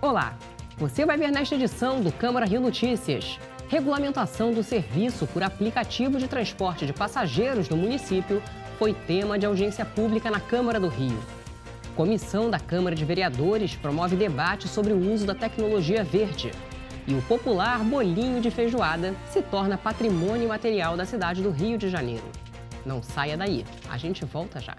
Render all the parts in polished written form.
Olá, você vai ver nesta edição do Câmara Rio Notícias. Regulamentação do serviço por aplicativo de transporte de passageiros no município foi tema de audiência pública na Câmara do Rio. Comissão da Câmara de Vereadores promove debate sobre o uso da tecnologia verde. E o popular bolinho de feijoada se torna patrimônio material da cidade do Rio de Janeiro. Não saia daí, a gente volta já.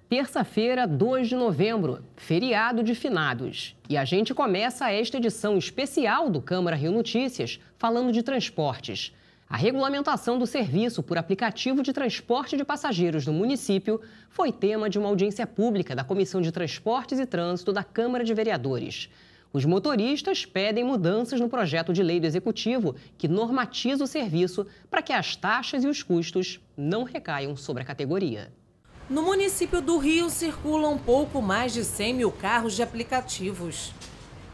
Terça-feira, 2 de novembro, feriado de finados. E a gente começa esta edição especial do Câmara Rio Notícias falando de transportes. A regulamentação do serviço por aplicativo de transporte de passageiros no município foi tema de uma audiência pública da Comissão de Transportes e Trânsito da Câmara de Vereadores. Os motoristas pedem mudanças no projeto de lei do Executivo que normatiza o serviço para que as taxas e os custos não recaiam sobre a categoria. No município do Rio circulam pouco mais de 100 mil carros de aplicativos.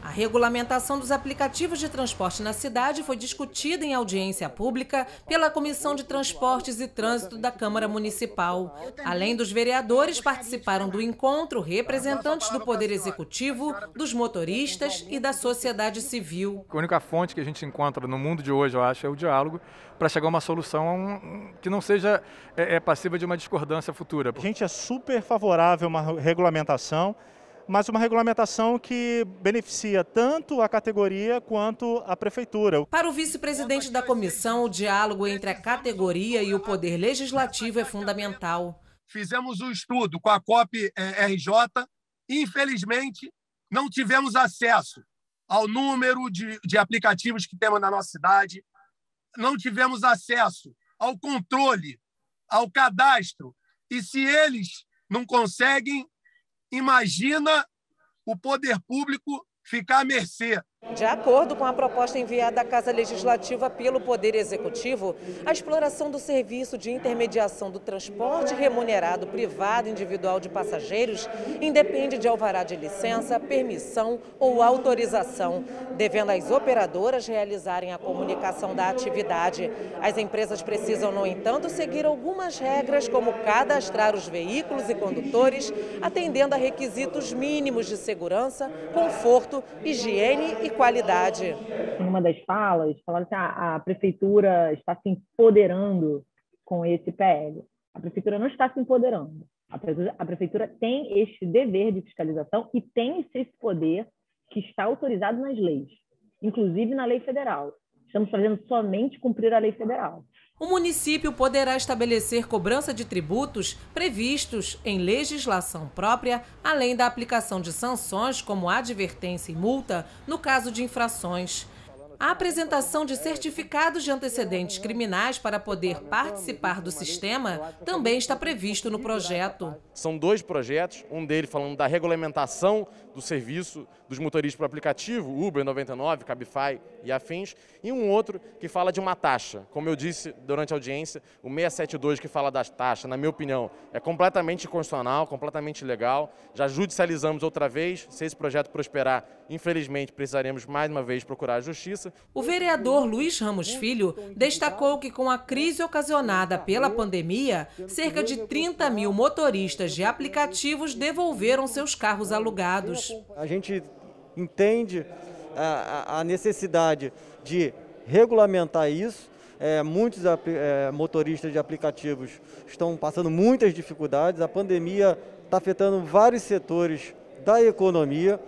A regulamentação dos aplicativos de transporte na cidade foi discutida em audiência pública pela Comissão de Transportes e Trânsito da Câmara Municipal. Além dos vereadores, participaram do encontro representantes do Poder Executivo, dos motoristas e da sociedade civil. A única fonte que a gente encontra no mundo de hoje, eu acho, é o diálogo para chegar a uma solução que não seja passiva de uma discordância futura. A gente é super favorável a uma regulamentação, mas uma regulamentação que beneficia tanto a categoria quanto a prefeitura. Para o vice-presidente da comissão, o diálogo entre a categoria e o poder legislativo é fundamental. Fizemos um estudo com a COP RJ e, infelizmente, não tivemos acesso ao número de aplicativos que temos na nossa cidade, não tivemos acesso ao controle, ao cadastro. E se eles não conseguem, imagina o poder público ficar à mercê. De acordo com a proposta enviada à Casa Legislativa pelo Poder Executivo, a exploração do serviço de intermediação do transporte remunerado privado individual de passageiros independe de alvará de licença, permissão ou autorização, devendo as operadoras realizarem a comunicação da atividade. As empresas precisam, no entanto, seguir algumas regras, como cadastrar os veículos e condutores, atendendo a requisitos mínimos de segurança, conforto, higiene e qualidade. Em uma das falas, falaram que a prefeitura está se empoderando com esse PL. A prefeitura não está se empoderando. A prefeitura tem este dever de fiscalização e tem esse poder que está autorizado nas leis, inclusive na lei federal. Estamos fazendo somente cumprir a lei federal. O município poderá estabelecer cobrança de tributos previstos em legislação própria, além da aplicação de sanções como advertência e multa no caso de infrações. A apresentação de certificados de antecedentes criminais para poder participar do sistema também está previsto no projeto. São dois projetos, um deles falando da regulamentação do serviço dos motoristas por aplicativo, Uber 99, Cabify e afins, e um outro que fala de uma taxa. Como eu disse durante a audiência, o 672 que fala das taxas, na minha opinião, é completamente inconstitucional, completamente ilegal. Já judicializamos outra vez, se esse projeto prosperar, infelizmente precisaremos mais uma vez procurar a justiça. O vereador Luiz Ramos Filho destacou que com a crise ocasionada pela pandemia, cerca de 30 mil motoristas de aplicativos devolveram seus carros alugados. A gente entende a necessidade de regulamentar isso. Muitos motoristas de aplicativos estão passando muitas dificuldades. A pandemia está afetando vários setores da economia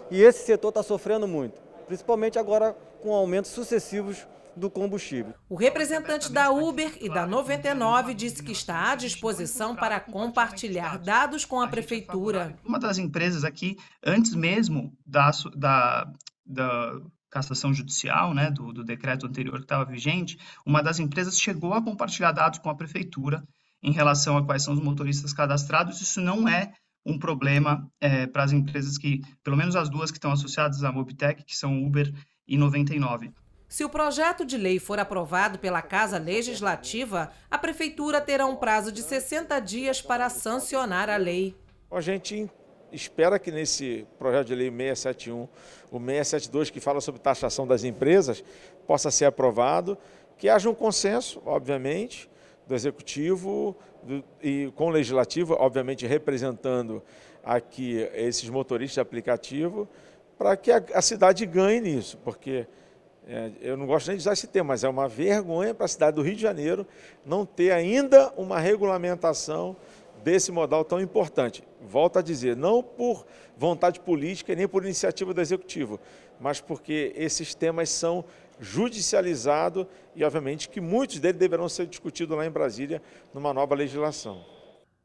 e esse setor está sofrendo muito, principalmente agora com aumentos sucessivos do combustível. O representante da Uber e da 99 disse que está à disposição para compartilhar dados com a prefeitura. Uma das empresas aqui, antes mesmo da cassação judicial, né, do decreto anterior que estava vigente, uma das empresas chegou a compartilhar dados com a prefeitura em relação a quais são os motoristas cadastrados. Isso não é um problema para as empresas que, pelo menos as duas que estão associadas à Mobitec, que são Uber e 99. Se o projeto de lei for aprovado pela Casa Legislativa, a Prefeitura terá um prazo de 60 dias para sancionar a lei. A gente espera que nesse projeto de lei 671, o 672, que fala sobre taxação das empresas, possa ser aprovado, que haja um consenso, obviamente, do Executivo e com o Legislativo, obviamente representando aqui esses motoristas de aplicativo, para que a cidade ganhe nisso, porque eu não gosto nem de usar esse termo, mas é uma vergonha para a cidade do Rio de Janeiro não ter ainda uma regulamentação desse modal tão importante. Volto a dizer, não por vontade política e nem por iniciativa do Executivo, mas porque esses temas são judicializados e, obviamente, que muitos deles deverão ser discutidos lá em Brasília numa nova legislação.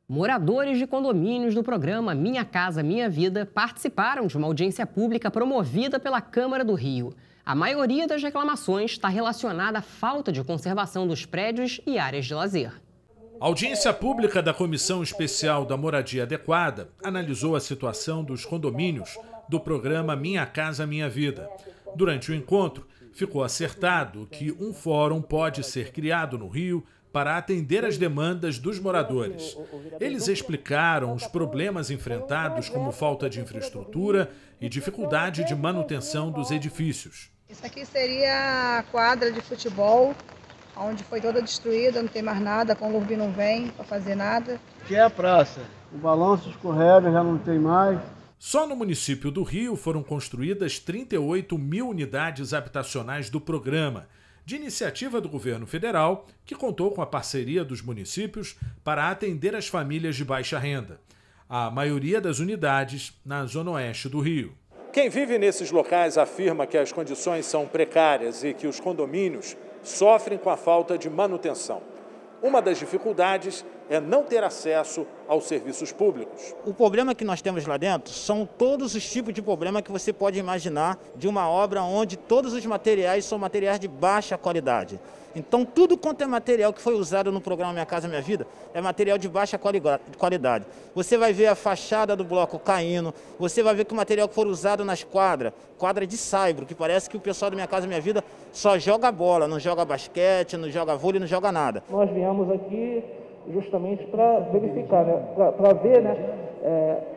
Moradores de condomínios do programa Minha Casa Minha Vida participaram de uma audiência pública promovida pela Câmara do Rio. A maioria das reclamações está relacionada à falta de conservação dos prédios e áreas de lazer. A audiência pública da Comissão Especial da Moradia Adequada analisou a situação dos condomínios do programa Minha Casa Minha Vida. Durante o encontro, ficou acertado que um fórum pode ser criado no Rio para atender às demandas dos moradores. Eles explicaram os problemas enfrentados, como falta de infraestrutura e dificuldade de manutenção dos edifícios. Isso aqui seria a quadra de futebol, onde foi toda destruída, não tem mais nada, a Conlurb não vem para fazer nada. Que é a praça, o balanço escorrega, já não tem mais. Só no município do Rio foram construídas 38 mil unidades habitacionais do programa, de iniciativa do governo federal, que contou com a parceria dos municípios para atender as famílias de baixa renda. A maioria das unidades na zona oeste do Rio. Quem vive nesses locais afirma que as condições são precárias e que os condomínios sofrem com a falta de manutenção. Uma das dificuldades é não ter acesso aos serviços públicos. O problema que nós temos lá dentro são todos os tipos de problema que você pode imaginar de uma obra onde todos os materiais são materiais de baixa qualidade. Então, tudo quanto é material que foi usado no programa Minha Casa Minha Vida é material de baixa qualidade. Você vai ver a fachada do bloco caindo, você vai ver que o material que for usado nas quadras, quadra de saibro, que parece que o pessoal do Minha Casa Minha Vida só joga bola, não joga basquete, não joga vôlei, não joga nada. Nós viemos aqui justamente para verificar, né? Para ver, né?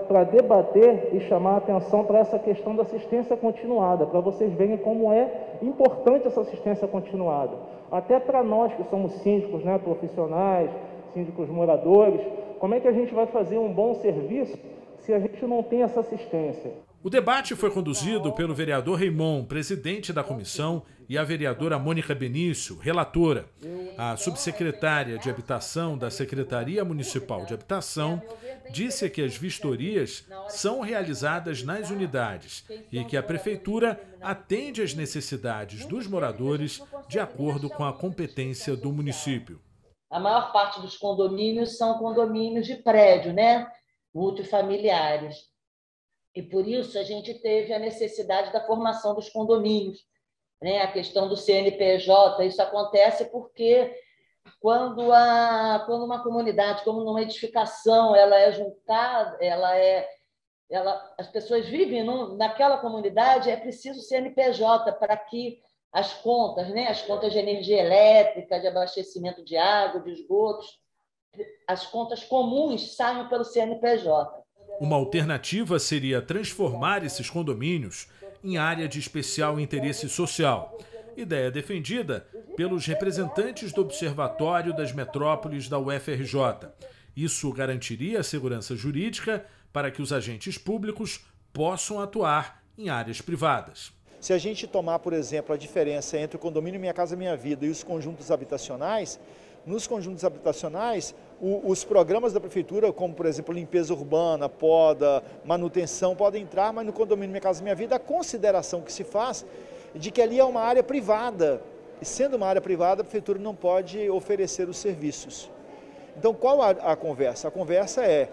Para debater e chamar a atenção para essa questão da assistência continuada, para vocês verem como é importante essa assistência continuada. Até para nós que somos síndicos, né, profissionais, síndicos moradores, como é que a gente vai fazer um bom serviço se a gente não tem essa assistência? O debate foi conduzido pelo vereador Raimon, presidente da comissão, e a vereadora Mônica Benício, relatora. A subsecretária de Habitação da Secretaria Municipal de Habitação disse que as vistorias são realizadas nas unidades e que a Prefeitura atende às necessidades dos moradores de acordo com a competência do município. A maior parte dos condomínios são condomínios de prédio, né? Multifamiliares. E por isso a gente teve a necessidade da formação dos condomínios, né? A questão do CNPJ, isso acontece porque quando uma comunidade, como numa edificação, ela é juntada, as pessoas vivem naquela comunidade, é preciso CNPJ para que as contas, né? As contas de energia elétrica, de abastecimento de água, de esgotos, as contas comuns saiam pelo CNPJ. Uma alternativa seria transformar esses condomínios em área de especial interesse social. Ideia defendida pelos representantes do Observatório das Metrópoles da UFRJ. Isso garantiria a segurança jurídica para que os agentes públicos possam atuar em áreas privadas. Se a gente tomar, por exemplo, a diferença entre o condomínio Minha Casa Minha Vida e os conjuntos habitacionais, nos conjuntos habitacionais, os programas da prefeitura, como por exemplo limpeza urbana, poda, manutenção, podem entrar, mas no condomínio Minha Casa Minha Vida a consideração que se faz de que ali é uma área privada. E sendo uma área privada, a prefeitura não pode oferecer os serviços. Então qual a conversa? A conversa é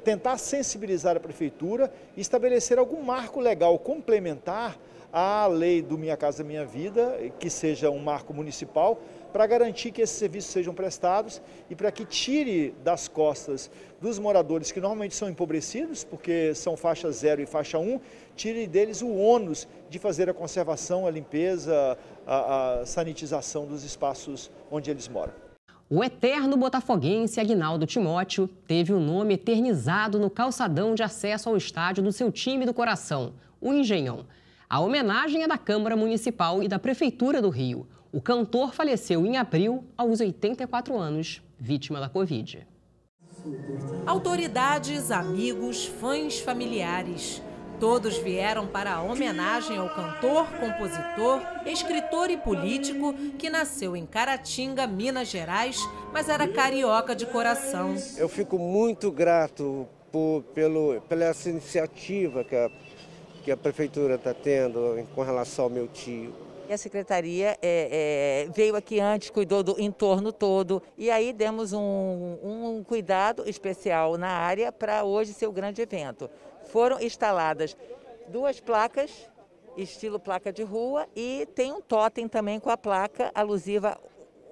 tentar sensibilizar a prefeitura e estabelecer algum marco legal complementar à lei do Minha Casa Minha Vida, que seja um marco municipal, para garantir que esses serviços sejam prestados e para que tire das costas dos moradores que normalmente são empobrecidos, porque são faixa 0 e faixa 1, tire deles o ônus de fazer a conservação, a limpeza, a sanitização dos espaços onde eles moram. O eterno botafoguense Aguinaldo Timóteo teve o nome eternizado no calçadão de acesso ao estádio do seu time do coração, o Engenhão. A homenagem é da Câmara Municipal e da Prefeitura do Rio. O cantor faleceu em abril, aos 84 anos, vítima da Covid. Autoridades, amigos, fãs, familiares. Todos vieram para a homenagem ao cantor, compositor, escritor e político que nasceu em Caratinga, Minas Gerais, mas era carioca de coração. Eu fico muito grato pela essa iniciativa que a Prefeitura está tendo com relação ao meu tio. A Secretaria veio aqui antes, cuidou do entorno todo e aí demos um cuidado especial na área para hoje ser o grande evento. Foram instaladas 2 placas, estilo placa de rua, e tem um tótem também com a placa alusiva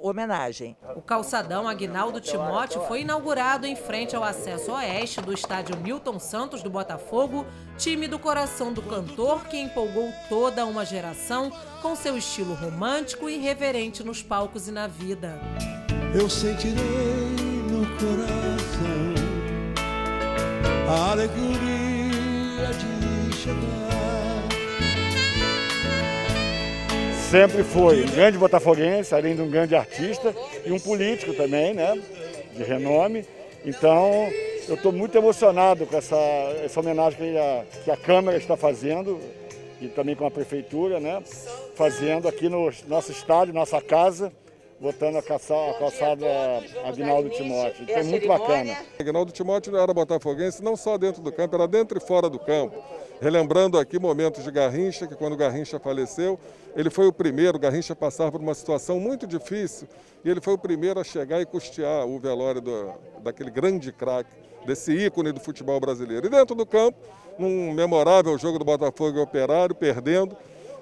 homenagem. O calçadão Aguinaldo Timóteo foi inaugurado em frente ao acesso oeste do estádio Newton Santos do Botafogo, time do coração do cantor que empolgou toda uma geração com seu estilo romântico e irreverente nos palcos e na vida. Eu sentirei no coração a alegria de chegar. Sempre foi um grande botafoguense, além de um grande artista e um político também, né, de renome. Então, eu estou muito emocionado com essa homenagem que a Câmara está fazendo e também com a Prefeitura, né, fazendo aqui no nosso estádio, nossa casa, botando a calçada Aguinaldo Timóteo. Então é muito bacana. Aguinaldo Timóteo era botafoguense não só dentro do campo, era dentro e fora do campo. Relembrando aqui momentos de Garrincha, que quando Garrincha faleceu, ele foi o primeiro, Garrincha passava por uma situação muito difícil, e ele foi o primeiro a chegar e custear o velório daquele grande craque, desse ícone do futebol brasileiro. E dentro do campo, num memorável jogo do Botafogo e Operário, perdendo,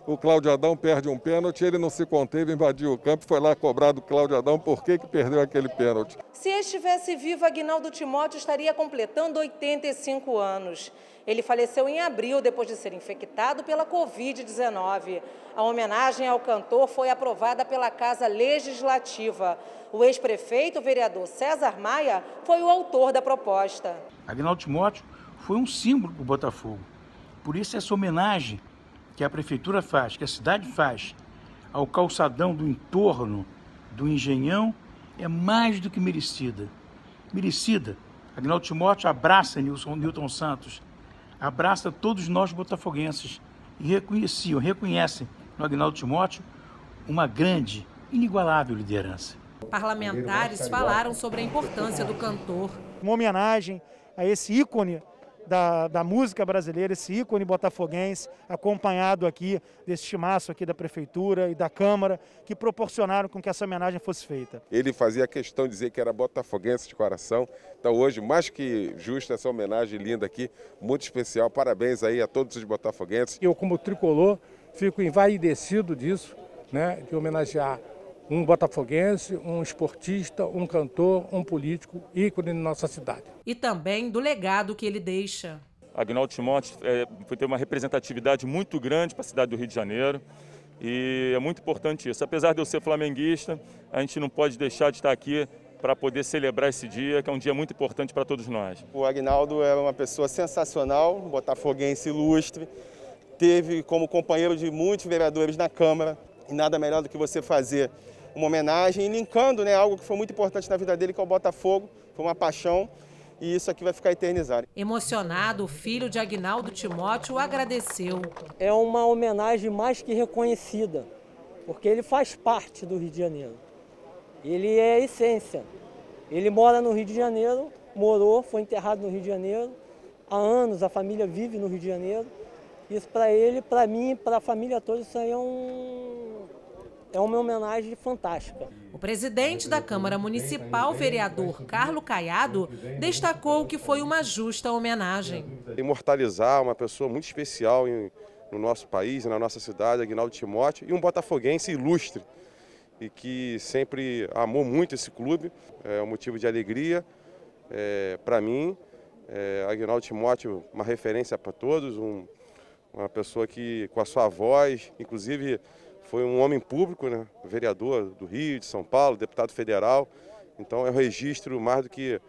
o Cláudio Adão perde um pênalti, ele não se conteve, invadiu o campo, foi lá cobrar do Cláudio Adão por que perdeu aquele pênalti. Se estivesse vivo, Aguinaldo Timóteo estaria completando 85 anos. Ele faleceu em abril, depois de ser infectado pela Covid-19. A homenagem ao cantor foi aprovada pela Casa Legislativa. O ex-prefeito, o vereador César Maia, foi o autor da proposta. Aguinaldo Timóteo foi um símbolo para o Botafogo. Por isso, essa homenagem que a Prefeitura faz, que a cidade faz, ao calçadão do entorno do Engenhão, é mais do que merecida. Merecida. Aguinaldo Timóteo abraça Newton Santos, abraça todos nós botafoguenses e reconhecem no Aguinaldo Timóteo uma grande, inigualável liderança. Parlamentares falaram sobre a importância do cantor. Uma homenagem a esse ícone da música brasileira, esse ícone botafoguense, acompanhado aqui desse timaço aqui da Prefeitura e da Câmara, que proporcionaram com que essa homenagem fosse feita. Ele fazia questão de dizer que era botafoguense de coração, então hoje, mais que justa essa homenagem linda aqui, muito especial, parabéns aí a todos os botafoguenses. Eu, como tricolor, fico envaidecido disso, né, de homenagear um botafoguense, um esportista, um cantor, um político, ícone na nossa cidade. E também do legado que ele deixa. Aguinaldo Timóteo foi ter uma representatividade muito grande para a cidade do Rio de Janeiro e é muito importante isso. Apesar de eu ser flamenguista, a gente não pode deixar de estar aqui para poder celebrar esse dia, que é um dia muito importante para todos nós. O Aguinaldo é uma pessoa sensacional, um botafoguense ilustre, teve como companheiro de muitos vereadores na Câmara, e nada melhor do que você fazer uma homenagem, linkando, né, algo que foi muito importante na vida dele, que é o Botafogo, foi uma paixão, e isso aqui vai ficar eternizado. Emocionado, o filho de Aguinaldo Timóteo agradeceu. É uma homenagem mais que reconhecida, porque ele faz parte do Rio de Janeiro. Ele é a essência. Ele mora no Rio de Janeiro, foi enterrado no Rio de Janeiro. Há anos a família vive no Rio de Janeiro. Isso para ele, para mim, para a família toda, isso aí é uma homenagem fantástica. O presidente da Câmara Municipal, vereador Carlos Caiado, destacou que foi uma justa homenagem. Imortalizar uma pessoa muito especial no nosso país, na nossa cidade, Aguinaldo Timóteo, e um botafoguense ilustre, e que sempre amou muito esse clube. É um motivo de alegria para mim. Aguinaldo Timóteo, uma referência para todos, uma pessoa que, com a sua voz, inclusive foi um homem público, né? Vereador do Rio, de São Paulo, deputado federal. Então é um registro mais do que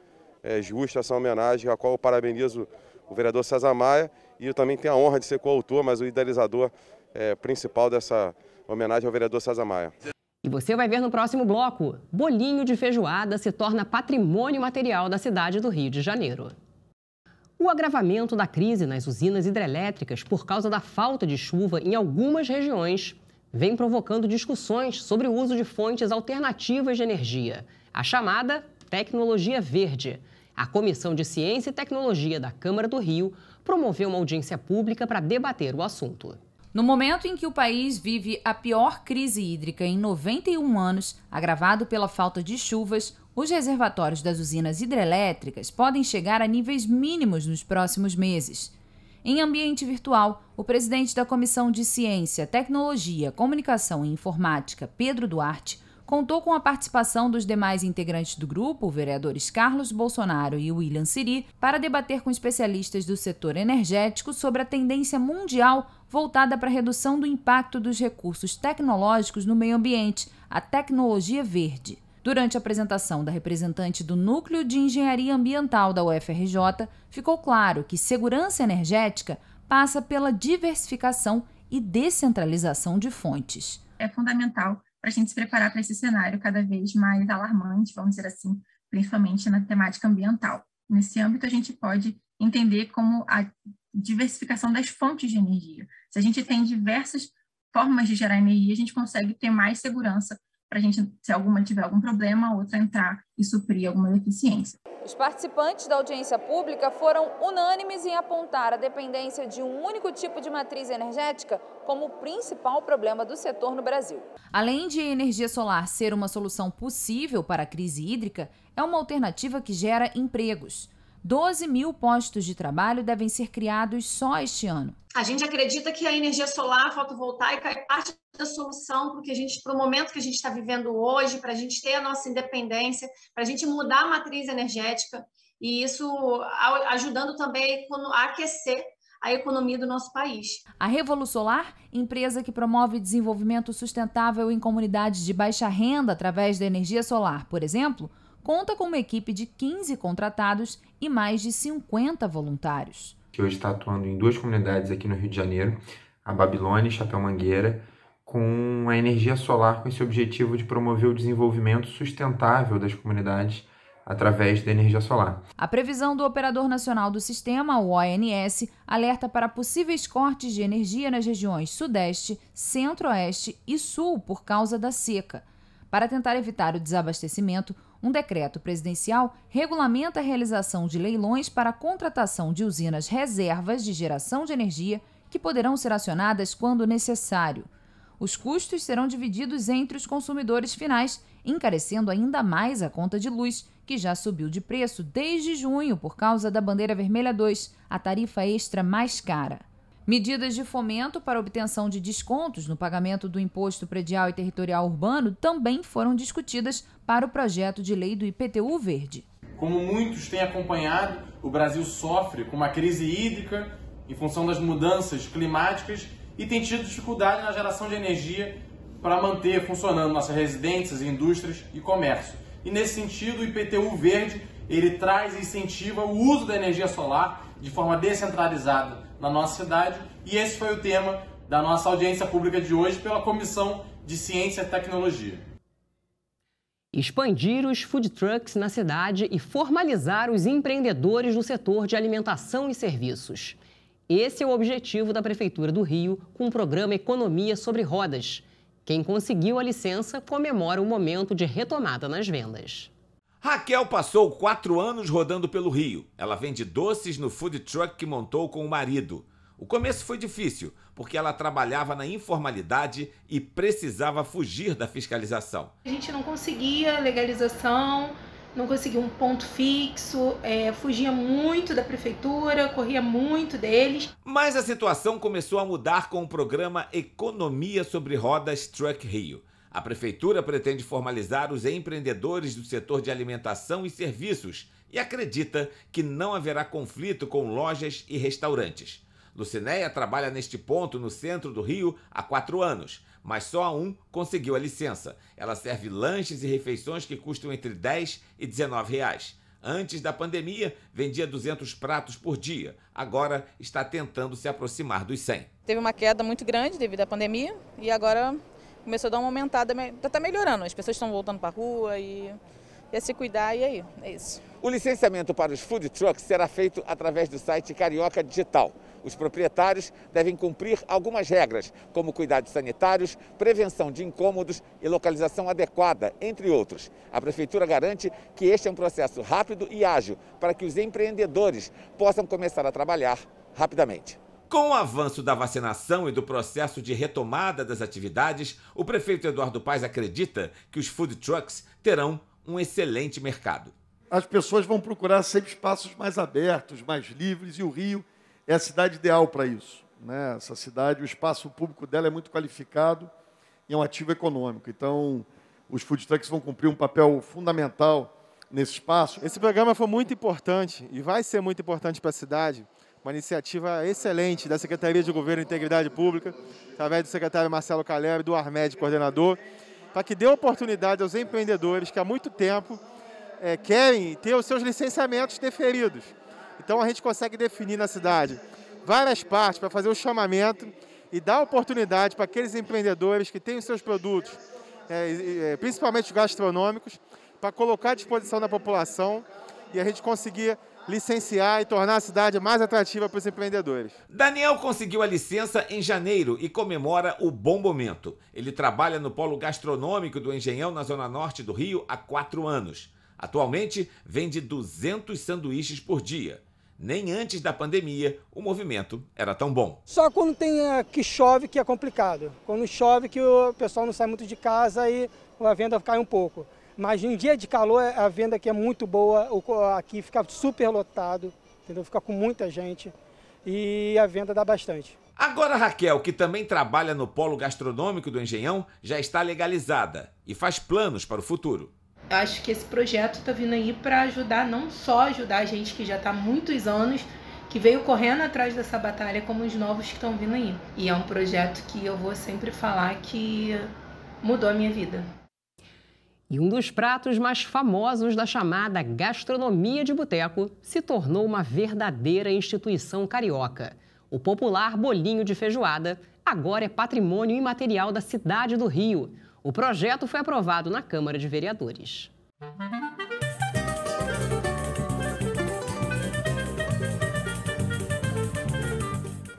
justo essa homenagem, a qual eu parabenizo o vereador César Maia, e eu também tenho a honra de ser coautor, mas o idealizador principal dessa homenagem ao vereador César Maia. E você vai ver no próximo bloco, bolinho de feijoada se torna patrimônio material da cidade do Rio de Janeiro. O agravamento da crise nas usinas hidrelétricas por causa da falta de chuva em algumas regiões vem provocando discussões sobre o uso de fontes alternativas de energia, a chamada tecnologia verde. A Comissão de Ciência e Tecnologia da Câmara do Rio promoveu uma audiência pública para debater o assunto. No momento em que o país vive a pior crise hídrica em 91 anos, agravado pela falta de chuvas, os reservatórios das usinas hidrelétricas podem chegar a níveis mínimos nos próximos meses. Em ambiente virtual, o presidente da Comissão de Ciência, Tecnologia, Comunicação e Informática, Pedro Duarte, contou com a participação dos demais integrantes do grupo, vereadores Carlos Bolsonaro e William Siri, para debater com especialistas do setor energético sobre a tendência mundial voltada para a redução do impacto dos recursos tecnológicos no meio ambiente, a tecnologia verde. Durante a apresentação da representante do Núcleo de Engenharia Ambiental da UFRJ, ficou claro que segurança energética passa pela diversificação e descentralização de fontes. É fundamental para a gente se preparar para esse cenário cada vez mais alarmante, vamos dizer assim, principalmente na temática ambiental. Nesse âmbito, a gente pode entender como a diversificação das fontes de energia. Se a gente tem diversas formas de gerar energia, a gente consegue ter mais segurança para a gente, se alguma tiver algum problema, a outra entrar e suprir alguma deficiência. Os participantes da audiência pública foram unânimes em apontar a dependência de um único tipo de matriz energética como o principal problema do setor no Brasil. Além de energia solar ser uma solução possível para a crise hídrica, é uma alternativa que gera empregos. 12 mil postos de trabalho devem ser criados só este ano. A gente acredita que a energia solar, fotovoltaica, é parte da solução para o momento que a gente está vivendo hoje, para a gente ter a nossa independência, para a gente mudar a matriz energética e isso ajudando também a aquecer a economia do nosso país. A Revolusolar, empresa que promove desenvolvimento sustentável em comunidades de baixa renda através da energia solar, por exemplo, conta com uma equipe de 15 contratados e mais de 50 voluntários. Que hoje está atuando em 2 comunidades aqui no Rio de Janeiro, a Babilônia e Chapéu Mangueira, com a energia solar com esse objetivo de promover o desenvolvimento sustentável das comunidades através da energia solar. A previsão do Operador Nacional do Sistema, o ONS, alerta para possíveis cortes de energia nas regiões Sudeste, Centro-Oeste e Sul por causa da seca. Para tentar evitar o desabastecimento, um decreto presidencial regulamenta a realização de leilões para a contratação de usinas reservas de geração de energia que poderão ser acionadas quando necessário. Os custos serão divididos entre os consumidores finais, encarecendo ainda mais a conta de luz, que já subiu de preço desde junho por causa da Bandeira Vermelha 2, a tarifa extra mais cara. Medidas de fomento para obtenção de descontos no pagamento do Imposto Predial e Territorial Urbano também foram discutidas para o projeto de lei do IPTU Verde. Como muitos têm acompanhado, o Brasil sofre com uma crise hídrica em função das mudanças climáticas e tem tido dificuldade na geração de energia para manter funcionando nossas residências, indústrias e comércio. E nesse sentido, o IPTU Verde ele traz e incentiva o uso da energia solar de forma descentralizada na nossa cidade, e esse foi o tema da nossa audiência pública de hoje pela Comissão de Ciência e Tecnologia. Expandir os food trucks na cidade e formalizar os empreendedores do setor de alimentação e serviços. Esse é o objetivo da Prefeitura do Rio com o programa Economia sobre Rodas. Quem conseguiu a licença comemora o momento de retomada nas vendas. Raquel passou 4 anos rodando pelo Rio. Ela vende doces no food truck que montou com o marido. O começo foi difícil, porque ela trabalhava na informalidade e precisava fugir da fiscalização. A gente não conseguia legalização, não conseguia um ponto fixo, fugia muito da prefeitura, corria muito deles. Mas a situação começou a mudar com o programa Economia sobre Rodas Truck Rio. A Prefeitura pretende formalizar os empreendedores do setor de alimentação e serviços e acredita que não haverá conflito com lojas e restaurantes. Lucinéia trabalha neste ponto no centro do Rio há 4 anos, mas só um conseguiu a licença. Ela serve lanches e refeições que custam entre R$ 10 e R$ 19. Antes da pandemia, vendia 200 pratos por dia. Agora está tentando se aproximar dos 100. Teve uma queda muito grande devido à pandemia e agora começou a dar uma aumentada, está melhorando. As pessoas estão voltando para a rua e a se cuidar, e aí, é isso. O licenciamento para os food trucks será feito através do site Carioca Digital. Os proprietários devem cumprir algumas regras, como cuidados sanitários, prevenção de incômodos e localização adequada, entre outros. A Prefeitura garante que este é um processo rápido e ágil para que os empreendedores possam começar a trabalhar rapidamente. Com o avanço da vacinação e do processo de retomada das atividades, o prefeito Eduardo Paes acredita que os food trucks terão um excelente mercado. As pessoas vão procurar sempre espaços mais abertos, mais livres, e o Rio é a cidade ideal para isso, né? Essa cidade, o espaço público dela é muito qualificado e é um ativo econômico. Então, os food trucks vão cumprir um papel fundamental nesse espaço. Esse programa foi muito importante e vai ser muito importante para a cidade. Uma iniciativa excelente da Secretaria de Governo e Integridade Pública, através do secretário Marcelo Caleb, do Armed, coordenador, para que dê oportunidade aos empreendedores que há muito tempo querem ter os seus licenciamentos deferidos. Então a gente consegue definir na cidade várias partes para fazer o chamamento e dar oportunidade para aqueles empreendedores que têm os seus produtos, principalmente os gastronômicos, para colocar à disposição da população e a gente conseguir licenciar e tornar a cidade mais atrativa para os empreendedores. Daniel conseguiu a licença em janeiro e comemora o bom momento. Ele trabalha no polo gastronômico do Engenhão, na zona norte do Rio, há 4 anos. Atualmente, vende 200 sanduíches por dia. Nem antes da pandemia, o movimento era tão bom. Só quando que chove que é complicado. Quando chove que o pessoal não sai muito de casa e a venda cai um pouco. Mas em dia de calor, a venda aqui é muito boa, aqui fica super lotado, entendeu? Fica com muita gente e a venda dá bastante. Agora a Raquel, que também trabalha no polo gastronômico do Engenhão, já está legalizada e faz planos para o futuro. Eu acho que esse projeto está vindo aí para ajudar, não só ajudar a gente que já está há muitos anos, que veio correndo atrás dessa batalha, como os novos que estão vindo aí. E é um projeto que eu vou sempre falar que mudou a minha vida. E um dos pratos mais famosos da chamada gastronomia de boteco se tornou uma verdadeira instituição carioca. O popular bolinho de feijoada agora é patrimônio imaterial da cidade do Rio. O projeto foi aprovado na Câmara de Vereadores.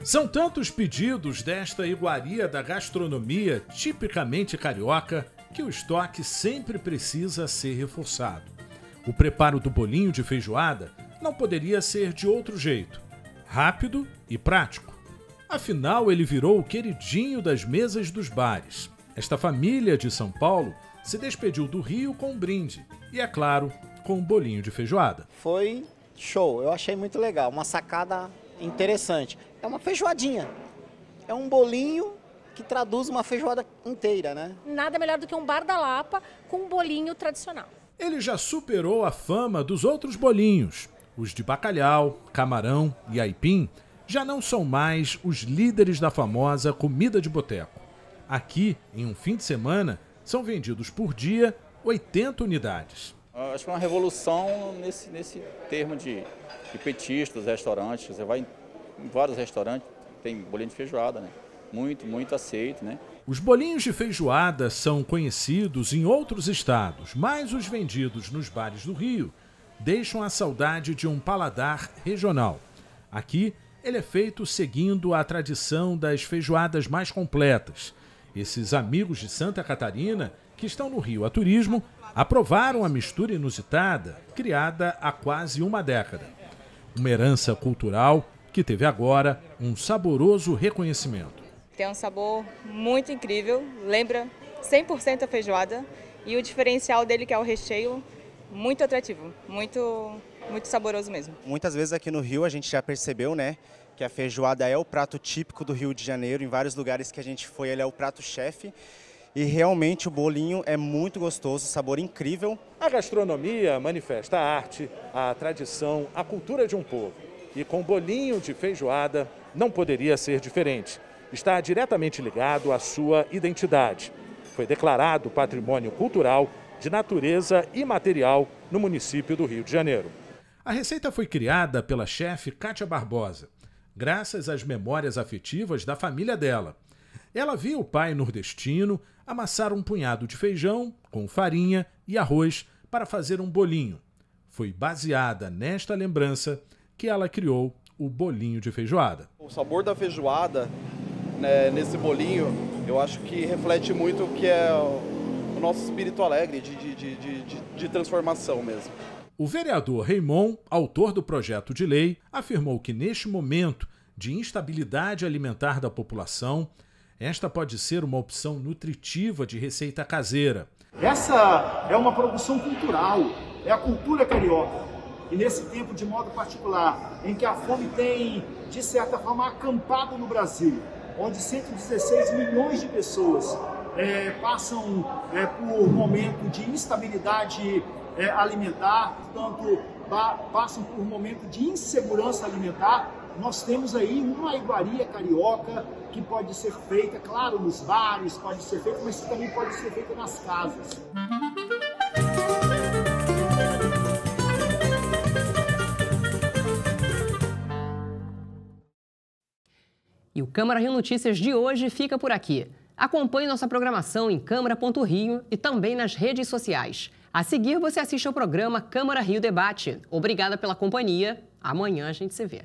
São tantos pedidos desta iguaria da gastronomia tipicamente carioca que o estoque sempre precisa ser reforçado. O preparo do bolinho de feijoada não poderia ser de outro jeito, rápido e prático. Afinal, ele virou o queridinho das mesas dos bares. Esta família de São Paulo se despediu do Rio com um brinde e, é claro, com um bolinho de feijoada. Foi show, eu achei muito legal, uma sacada interessante. É uma feijoadinha, é um bolinho que traduz uma feijoada inteira, né? Nada melhor do que um bar da Lapa com um bolinho tradicional. Ele já superou a fama dos outros bolinhos. Os de bacalhau, camarão e aipim já não são mais os líderes da famosa comida de boteco. Aqui, em um fim de semana, são vendidos por dia 80 unidades. Acho que é uma revolução nesse termo de petiscos, restaurantes. Você vai em vários restaurantes, tem bolinho de feijoada, né? Muito aceito, né? Os bolinhos de feijoada são conhecidos em outros estados, mas os vendidos nos bares do Rio deixam a saudade de um paladar regional. Aqui, ele é feito seguindo a tradição das feijoadas mais completas. Esses amigos de Santa Catarina, que estão no Rio a turismo, aprovaram a mistura inusitada, criada há quase uma década. Uma herança cultural que teve agora um saboroso reconhecimento. Tem um sabor muito incrível, lembra 100% a feijoada e o diferencial dele, que é o recheio, muito atrativo, muito saboroso mesmo. Muitas vezes aqui no Rio a gente já percebeu, né, que a feijoada é o prato típico do Rio de Janeiro. Em vários lugares que a gente foi, ele é o prato-chefe. E realmente o bolinho é muito gostoso, sabor incrível. A gastronomia manifesta a arte, a tradição, a cultura de um povo. E com bolinho de feijoada não poderia ser diferente. Está diretamente ligado à sua identidade. Foi declarado patrimônio cultural de natureza e material no município do Rio de Janeiro. A receita foi criada pela chefe Kátia Barbosa, graças às memórias afetivas da família dela. Ela viu o pai nordestino amassar um punhado de feijão com farinha e arroz para fazer um bolinho. Foi baseada nesta lembrança que ela criou o bolinho de feijoada. O sabor da feijoada, né, nesse bolinho, eu acho que reflete muito o que é o nosso espírito alegre de transformação mesmo. O vereador Raimon, autor do projeto de lei, afirmou que neste momento de instabilidade alimentar da população, esta pode ser uma opção nutritiva de receita caseira. Essa é uma produção cultural, é a cultura carioca. E nesse tempo, de modo particular, em que a fome tem, de certa forma, acampado no Brasil, onde 116 milhões de pessoas passam por um momento de instabilidade alimentar, portanto, passam por um momento de insegurança alimentar, nós temos aí uma iguaria carioca que pode ser feita, claro, nos bares, pode ser feita, mas também pode ser feita nas casas. E o Câmara Rio Notícias de hoje fica por aqui. Acompanhe nossa programação em câmara.rio e também nas redes sociais. A seguir, você assiste ao programa Câmara Rio Debate. Obrigada pela companhia. Amanhã a gente se vê.